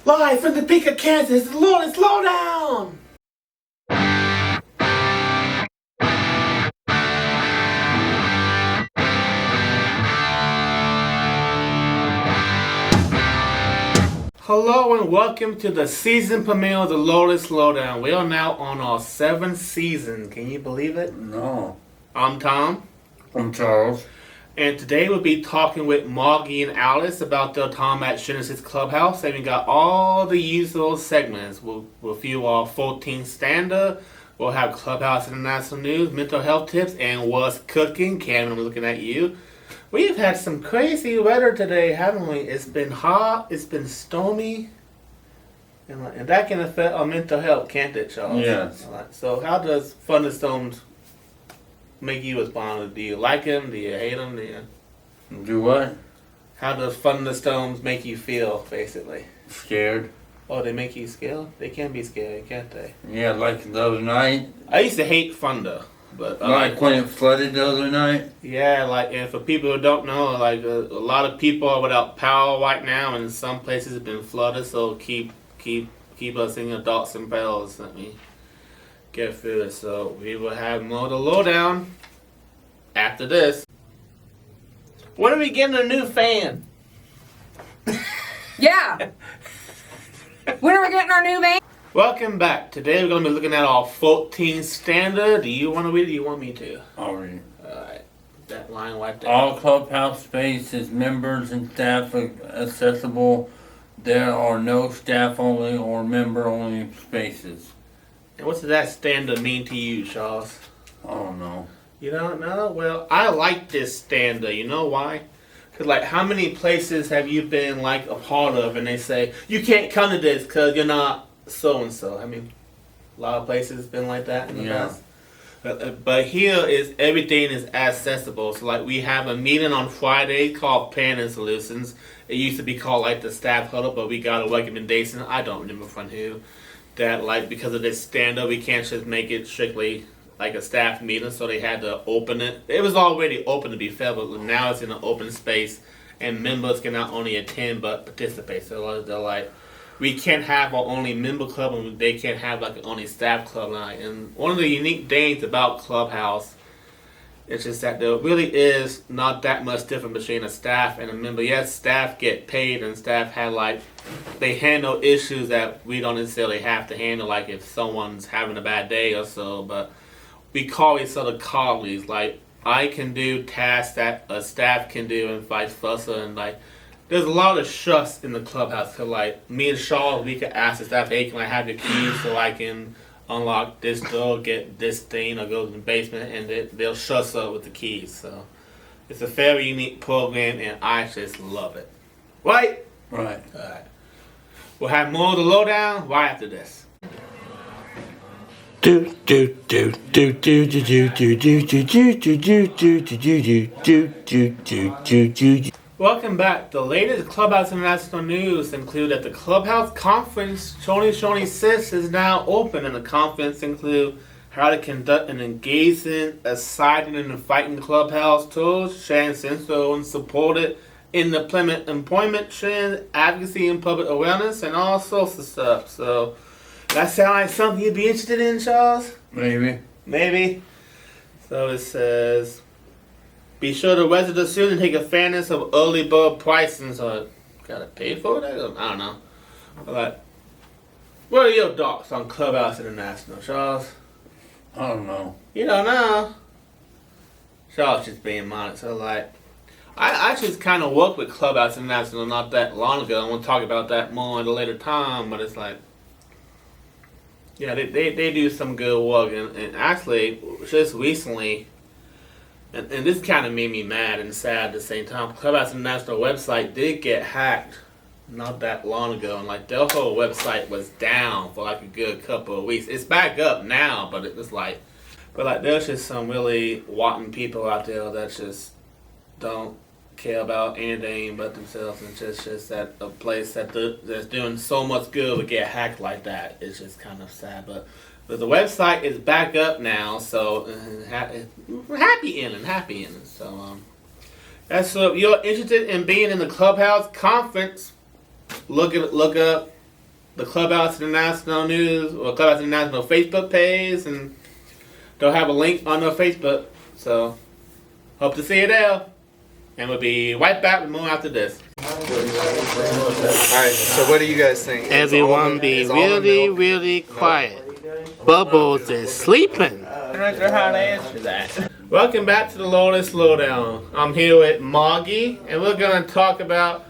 Live from Topeka, Kansas, Lotus Lowdown! Hello and welcome to the season premiere of the Lotus Lowdown. We are now on our 7th season. Can you believe it? No. I'm Tom. I'm Charles. And today we'll be talking with Margie and Alex about their time at Genesis Clubhouse. And we got all the usual segments. We'll review our 14th Standard. We'll have Clubhouse International News, mental health tips, and what's cooking. Cambron, I'm looking at you. We've had some crazy weather today, haven't we? It's been hot, it's been stormy, and that can affect our mental health, can't it, Charles? Yes. So how does thunderstorms make you respond? Do you like them? Do you hate them? Do what? How does thunderstorms make you feel, basically? Scared. Oh, they make you scared? They can be scary, can't they? Yeah, like the other night. I used to hate thunder. But like when it flooded the other night? Yeah, and for people who don't know, a lot of people are without power right now, and some places have been flooded, so keep us in your thoughts and prayers. Let me get through it. So we will have more of the lowdown after this. When are we getting a new fan? Yeah. When are we getting our new van? Welcome back. Today we're going to be looking at our 14th Standard. Do you want to read it or do you want me to? I'll read. Alright. That line right there. All Clubhouse space is members and staff accessible. There are no staff-only or member-only spaces. And what does that standard mean to you, Charles? I don't know. You don't know? Well, I like this standard. You know why? Because, how many places have you been, a part of and they say, you can't come to this because you're not so-and-so. I mean, a lot of places been like that in the past. But here is everything is accessible. So we have a meeting on Friday called Planning Solutions. It used to be called the staff huddle, but we got a recommendation. I don't remember from who. That because of this standard, we can't just make it strictly a staff meeting. So they had to open it. It was already open to be fair, but now it's in an open space. And members can not only attend but participate. So they're we can't have our only member club and they can't have an only staff club night. And one of the unique things about Clubhouse is just that there really is not that much difference between a staff and a member. Yes, staff get paid and staff have they handle issues that we don't necessarily have to handle, if someone's having a bad day or so, but we call each other colleagues. I can do tasks that a staff can do and vice versa, and there's a lot of trust in the Clubhouse. Cause me and Shaw, we could ask the staff, hey, can I have your keys so I can unlock this door, get this thing, or go to the basement, and they'll trust us with the keys. So it's a very unique program, and I just love it. Right? Right. All right. We'll have more of the lowdown right after this. Do do do do do do do do do do do do do do do do do do. Welcome back. The latest Clubhouse International news include that the Clubhouse Conference 2026 is now open, and the conference include how to conduct an engaging, exciting, and inviting Clubhouse tools, sharing sensible and supported employment trends, advocacy and public awareness, and all sorts of stuff. So that sound like something you'd be interested in, Charles? Maybe. So it says, be sure to register soon and take advantage of early bird pricing. So, gotta pay for it? I don't know. But, what are your thoughts on Clubhouse International, Charles? I don't know. You don't know? Charles just being modest. So, I just kind of worked with Clubhouse International not that long ago. I want to talk about that more at a later time, but it's yeah, they do some good work. And actually, just recently, and this kind of made me mad and sad at the same time. Clubhouse International website did get hacked not that long ago, and their whole website was down for a good couple of weeks. It's back up now, but it was there's just some really rotten people out there that just don't care about anything but themselves, and just that a place that's doing so much good would get hacked like that. It's just kind of sad, but the website is back up now, so happy ending. So so if you're interested in being in the Clubhouse conference, look up the Clubhouse International news or Clubhouse International Facebook page, and they'll have a link on their Facebook. So hope to see you there. And we'll be right back with more after this. Alright, so what do you guys think? Everyone be really, really quiet. Bubbles is sleeping. I'm not sure how to answer that. Welcome back to the Lotus Lowdown. I'm here with Margie, and we're going to talk about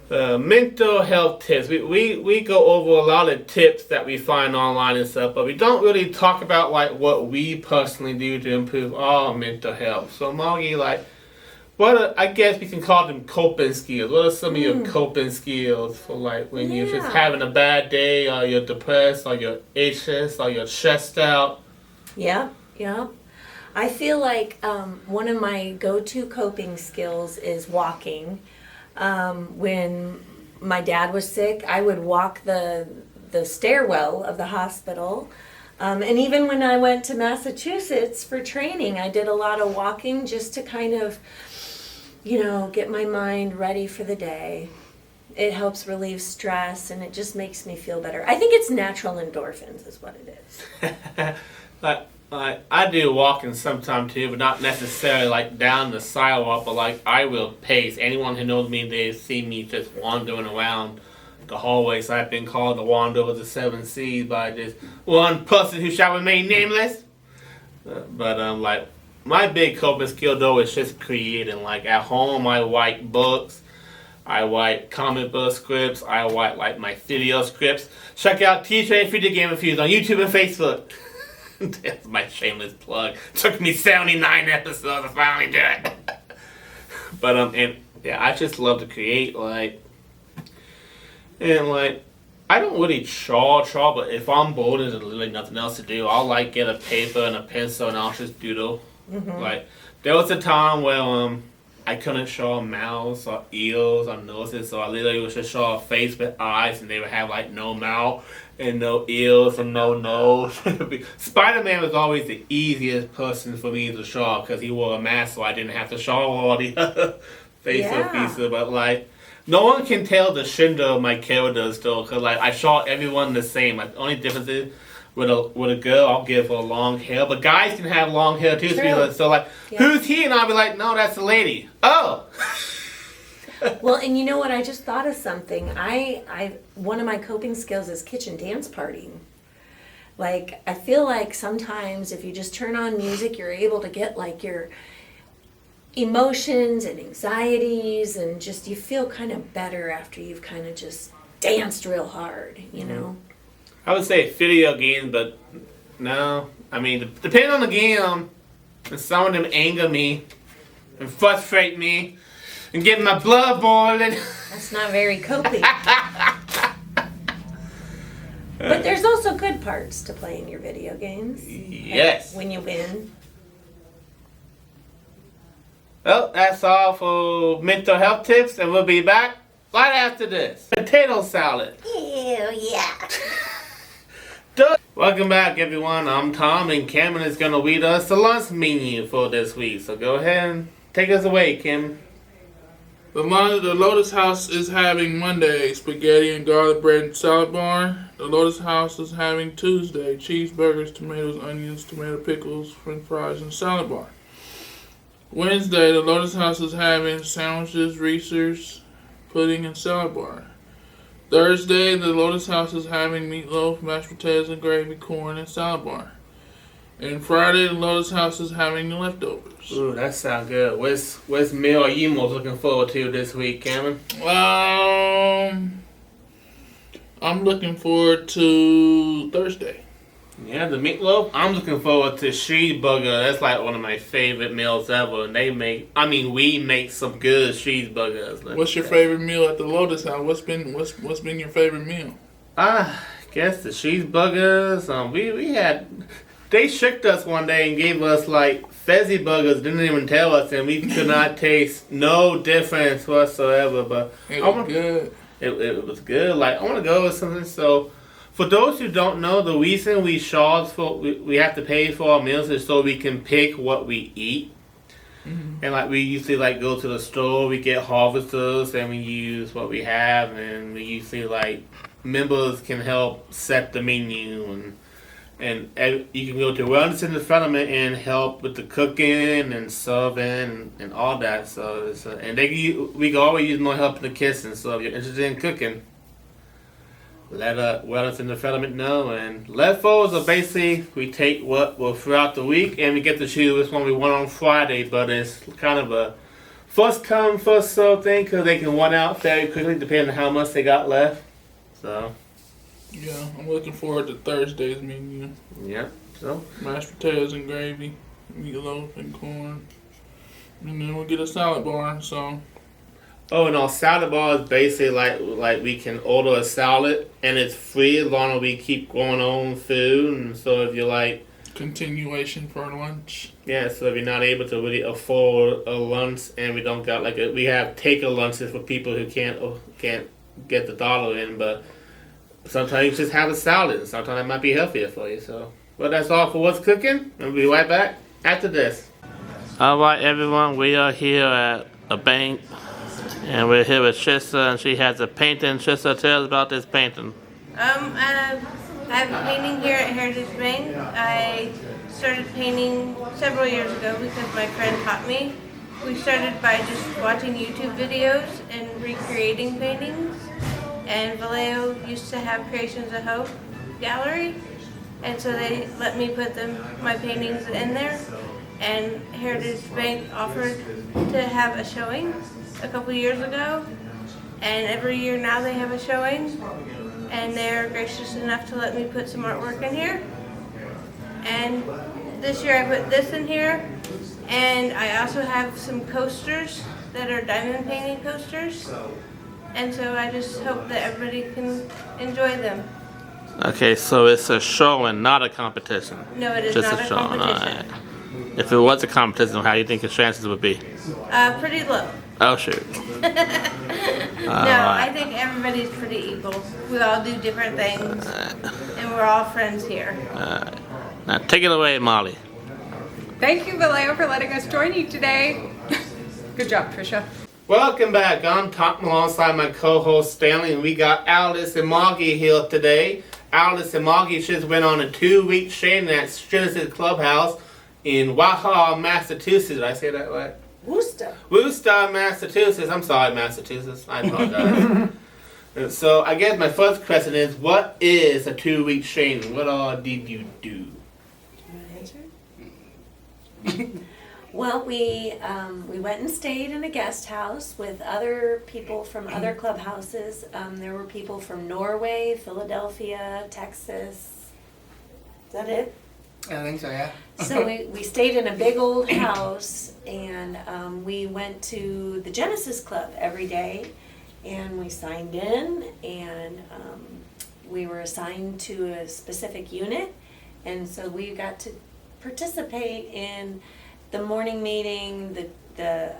mental health tips. We go over a lot of tips that we find online and stuff, but we don't really talk about like what we personally do to improve our mental health. So Margie, like, I guess we can call them coping skills. What are some of your coping skills for like when you're just having a bad day, or you're depressed, or you're anxious, or you're stressed out? Yeah. I feel like one of my go-to coping skills is walking. When my dad was sick, I would walk the stairwell of the hospital. And even when I went to Massachusetts for training, I did a lot of walking just to kind of, get my mind ready for the day. It helps relieve stress, and it just makes me feel better. I think it's natural endorphins is what it is. I do walking sometime too, but not necessarily like down the sidewalk, but like I will pace. Anyone who knows me, they see me just wandering around the hallways. I've been called the wanderer of the seven seas by this one person who shall remain nameless. Like my big coping skill though is just creating. Like at home, I write books, I write comic book scripts, I write like my video scripts. Check out TJ Video Game Reviews on YouTube and Facebook. That's my shameless plug. Took me 79 episodes to finally do it. But I just love to create, I don't really draw, but if I'm bored and there's literally nothing else to do, I'll like get a paper and a pencil and I'll just doodle. Mm-hmm. Like there was a time where I couldn't draw mouths or ears or noses, so I literally would just draw a face with eyes, and they would have like no mouth and no ears and no nose. Spider-Man was always the easiest person for me to draw because he wore a mask, so I didn't have to draw all the other facial pieces. But like, no one can tell the gender of my characters though, because like I draw everyone the same. Like the only difference is with a girl, I'll give her long hair, but guys can have long hair too. True. So like, who's he? And I'll be like, no, that's a lady. Oh. Well, and you know what? I just thought of something. One of my coping skills is kitchen dance partying. Like, I feel like sometimes if you just turn on music, you're able to get like your emotions and anxieties, and just you feel kind of better after you've kind of just danced real hard, you know? I would say video games, but no. I mean, depending on the game, and some of them anger me and frustrate me and get my blood boiling. That's not very coping. But there's also good parts to playing your video games. Yes. Like when you win. Well, that's all for mental health tips, and we'll be back right after this. Potato salad. Ew, yeah. Welcome back, everyone. I'm Tom, and Cambron is going to read us the lunch menu for this week. So go ahead and take us away, Kim. The Lotus House is having Monday spaghetti and garlic bread and salad bar. The Lotus House is having Tuesday cheeseburgers, tomatoes, onions, tomato pickles, french fries, and salad bar. Wednesday, the Lotus House is having sandwiches, Reese's, pudding, and salad bar. Thursday, the Lotus House is having meatloaf, mashed potatoes and gravy, corn, and salad bar. And Friday, the Lotus House is having the leftovers. Ooh, that sounds good. What's meal are you most looking forward to this week, Cameron? I'm looking forward to Thursday. Yeah, the meatloaf. I'm looking forward to cheeseburger. That's like one of my favorite meals ever. And we make some good cheeseburgers. What's your favorite meal at the Lotus House? What's been your favorite meal? I guess the cheeseburgers. They tricked us one day and gave us like Fezzy burgers. Didn't even tell us, and we could not taste no difference whatsoever. But it was good. It was good. Like I want to go with something. So, for those who don't know, the reason we have to pay for our meals is so we can pick what we eat. Mm-hmm. And like we usually like go to the store, we get harvesters, and we use what we have, and we usually like members can help set the menu and you can go to Wellness in Development and help with the cooking and serving and all that. So it's, and we can always use more help in the kitchen. So if you're interested in cooking, let Wellness in Development know. And leftovers are basically we take what will throughout the week and we get to choose which one we want on Friday. But it's kind of a first come first serve thing because they can run out very quickly depending on how much they got left. So. Yeah, I'm looking forward to Thursday's menu. Yeah. So. Mashed potatoes and gravy, meatloaf and corn, and then we'll get a salad bar. So. Oh, and our salad bar is basically like we can order a salad and it's free as long as we keep going on food. And so if you like Continuation for lunch. yeah, so if you're not able to really afford a lunch and we don't got we have taker lunches for people who can't get the dollar in, but sometimes you just have a salad. Sometimes that might be healthier for you. So, well, that's all for what's cooking. We'll be right back after this. All right, everyone, we are here at a bank, and we're here with Trista, and she has a painting. Trista, tell us about this painting. I have a painting here at Heritage Bank. I started painting several years ago because my friend taught me. We started by just watching YouTube videos and recreating paintings. And Vallejo used to have Creations of Hope gallery, and so they let me put my paintings in there. And Heritage Bank offered to have a showing a couple years ago, and every year now they have a showing, and they're gracious enough to let me put some artwork in here. And this year I put this in here, and I also have some coasters that are diamond painting coasters. And so I just hope that everybody can enjoy them. Okay, so it's a show and not a competition. No, it is Just not a a show. competition. Alright. If it was a competition, how do you think your chances would be? Pretty low. Oh, shoot. No, I think everybody's pretty equal. We all do different things, and we're all friends here. Now, take it away, Molly. Thank you, Vallejo, for letting us join you today. Good job, Tricia. Welcome back. I'm talking alongside my co-host Stanley, and we got Alice and Margie here today. Alice and Margie just went on a 2-week training at Genesis Clubhouse in Waha, Massachusetts. Did I say that right? Worcester. Worcester, Massachusetts. I'm sorry, Massachusetts. I apologize. And so I guess my first question is, what is a 2-week training? What all did you do? Well, we went and stayed in a guest house with other people from other clubhouses. There were people from Norway, Philadelphia, Texas. Is that it? I think so, yeah. So we stayed in a big old house, and we went to the Genesis Club every day, and we signed in, and we were assigned to a specific unit, and so we got to participate in the morning meeting, the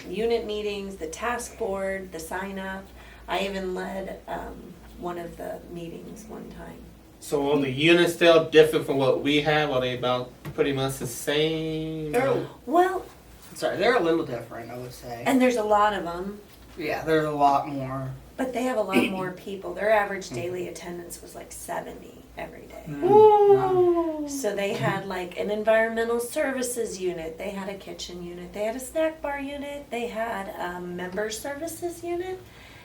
unit meetings, the task board, the sign up. I even led one of the meetings one time. So are the units still different from what we have? Are they about pretty much the same? Well, Sorry, they're a little different, I would say. and there's a lot of them, Yeah, there's a lot more. but they have a lot more people. Their average daily attendance was like 70 every day. Wow. So they had like an environmental services unit, they had a kitchen unit, they had a snack bar unit, they had a member services unit,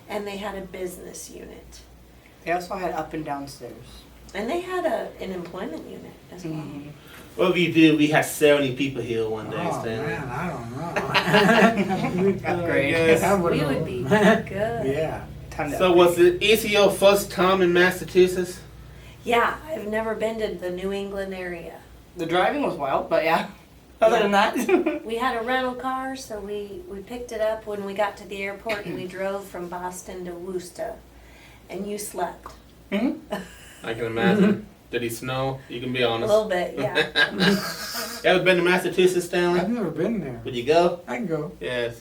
and they had a business unit. They also had up and downstairs. And they had an employment unit as well. What we did, we had 70 people here one day, Oh Stanley. man, I don't know. Upgrade. I We wouldn't would be know. good. Yeah. Time to So was it easy your first time in Massachusetts? Yeah, I've never been to the New England area. The driving was wild, but yeah. Other than that. We had a rental car, so we picked it up when we got to the airport, and we drove from Boston to Worcester. And you slept. Mhm. I can imagine. Did it snow? You can be A honest. little bit, yeah. You ever been to Massachusetts, Stanley? I've never been there. Would you go? I can go. Yeah,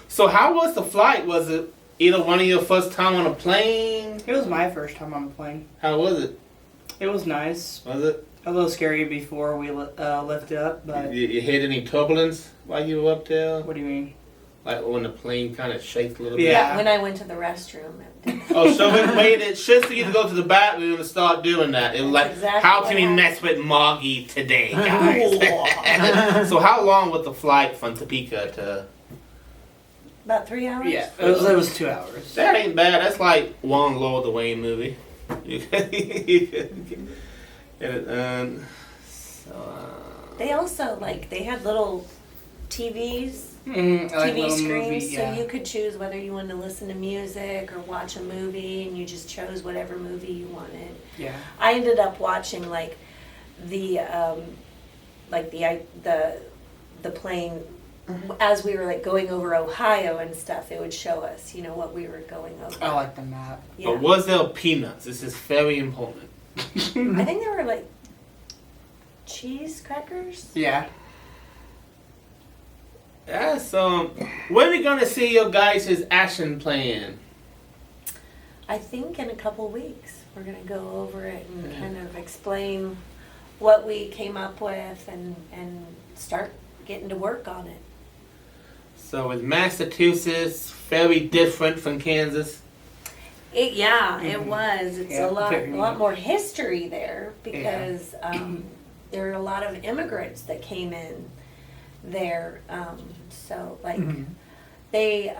so how was the flight? Was it either one of your first time on a plane? It was my first time on a plane. How was it? It was nice. Was it? A little scary before we lifted up, but You hit any turbulence while you were up there? what do you mean? Like when the plane kind of shakes a little bit. Yeah. When I went to the restroom, it did. Oh, so it waited just for you to go to the bathroom and start doing that. It was That's like, exactly how what can we happened. mess with Margie today, guys? So how long was the flight from Topeka to... About 3 hours. Yeah, it was 2 hours. That ain't bad. That's like one Lord of the Wayne movie. You could get it done. They also they had little TVs, Like TV little screens, movie, so yeah. you could choose whether you wanted to listen to music or watch a movie, and you just chose whatever movie you wanted. Yeah. I ended up watching the plane as we were going over Ohio and stuff. It would show us, what we were going over. I like the map. Yeah. But was there peanuts? This is very important. I think they were cheese crackers. Yeah. Yeah, so when are we gonna see your guys' action plan? I think in a couple weeks we're gonna go over it and kind of explain what we came up with and start getting to work on it. So is Massachusetts very different from Kansas? It was. It's Yeah, a lot very more history there because there are a lot of immigrants that came in there. They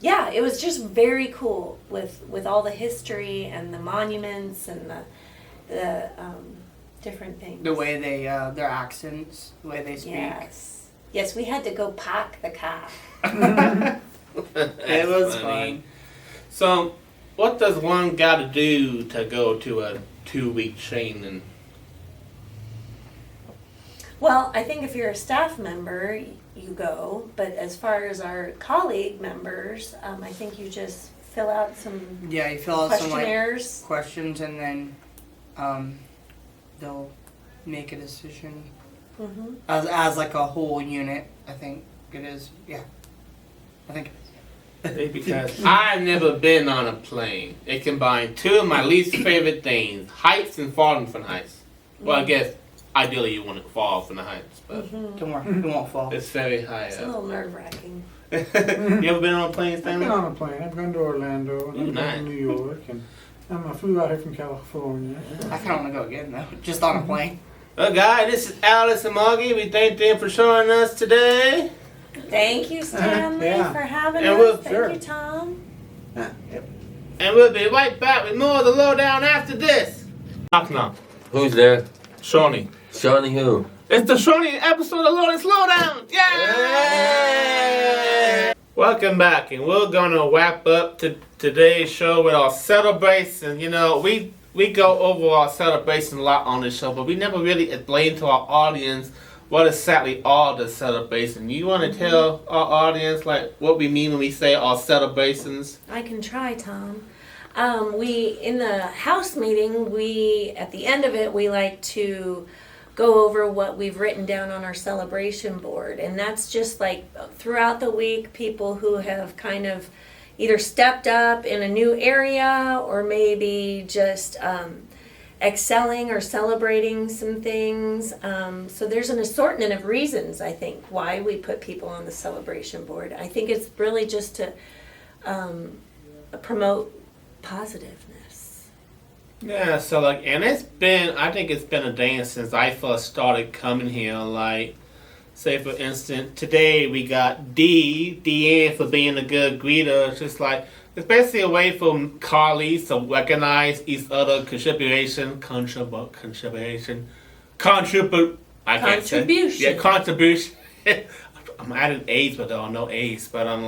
it was just very cool with all the history and the monuments and the different things. The way they, their accents, the way they speak. Yes, we had to go park the car. It was fun. So, what does one got to do to go to a 2-week training? Well, I think if you're a staff member, you go. But as far as our colleague members, I think you just fill out some Yeah, you fill out some questionnaires. questions and then they'll make a decision Mhm. as a whole unit. I think it is. Yeah, I think. Because I've never been on a plane. It combines two of my least favorite things: heights and falling from heights. Well, I guess ideally you want to fall from the heights, but Don't worry, you won't fall. it's very high It's a up. little nerve-wracking. You ever been on a plane, I've Stanley? been on a plane. I've gone to Orlando and Ooh, I've been nice. to New York and I flew out here from California. I kind of want to go again though, just on a plane. Well, guys, this is Alex and Margie. We thank them for showing us today. Thank you, Stanley, Yeah. for having And us. we'll- Thank sure. you, Tom. And we'll be right back with more of the lowdown after this. Knock knock. Who's there? Shawnee. Shawnee who? It's the Shawnee episode of Lotus Lowdown. Yay! Welcome back, and we're gonna wrap up today's show with our celebration. We go over our celebration a lot on this show, but we never really explain to our audience what exactly are the celebrations. You want to tell our audience what we mean when we say our celebrations? I can try, Tom. In the house meeting, at the end of it, we like to go over what we've written down on our celebration board. And that's just throughout the week, people who have kind of either stepped up in a new area or maybe just excelling or celebrating some things. So there's an assortment of reasons, I think, why we put people on the celebration board. I think it's really just to promote positiveness. Yeah, so and I think it's been a day since I first started coming here. Say for instance, today we got Deanne for being a good greeter. It's just it's basically a way for colleagues to recognize each other contribution. I'm adding A's, but there are no A's. But I'm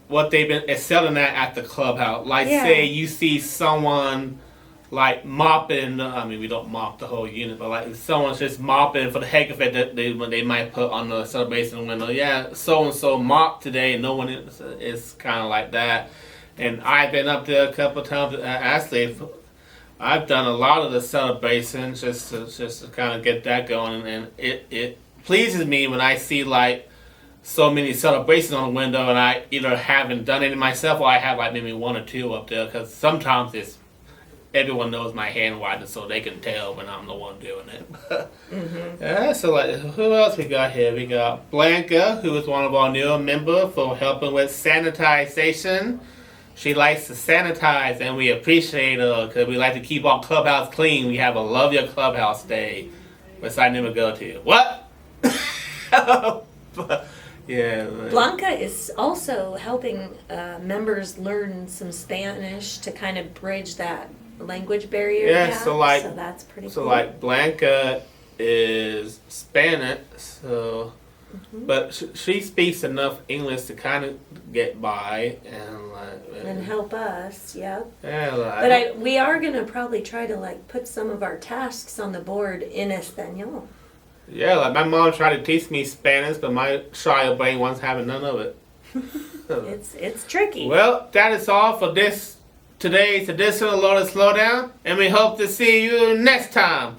what they've been excelling at the clubhouse. Say you see someone mopping. I mean, we don't mop the whole unit, but if someone's just mopping for the heck of it, that they might put on the celebration window. Yeah, so and so mopped today. No one is kind of like that. And I've been up there a couple of times. Actually, I've done a lot of the celebrations just to kind of get that going, and it pleases me when I see so many celebrations on the window, and I either haven't done any myself or I have maybe one or two up there, because sometimes everyone knows my handwriting, so they can tell when I'm the one doing it. Yeah, so like, who else we got here? We got Blanca, who is one of our newer members for helping with sanitization. She likes to sanitize, and we appreciate her because we like to keep our clubhouse clean. We have a Love Your Clubhouse Day, which I never go to. What? Yeah. Blanca is also helping members learn some Spanish to kind of bridge that language barrier. Yeah, gap, so like, so that's pretty so cool. like Blanca is Spanish, so, but she speaks enough English to kind of get by and like. And help us, yep. Yeah, like, But we are gonna probably try to like put some of our tasks on the board in Espanol. yeah, like my mom tried to teach me Spanish, but my shy brain wasn't having none of it. It's tricky. Well, that is all for today's edition of Lotus Lowdown, and we hope to see you next time.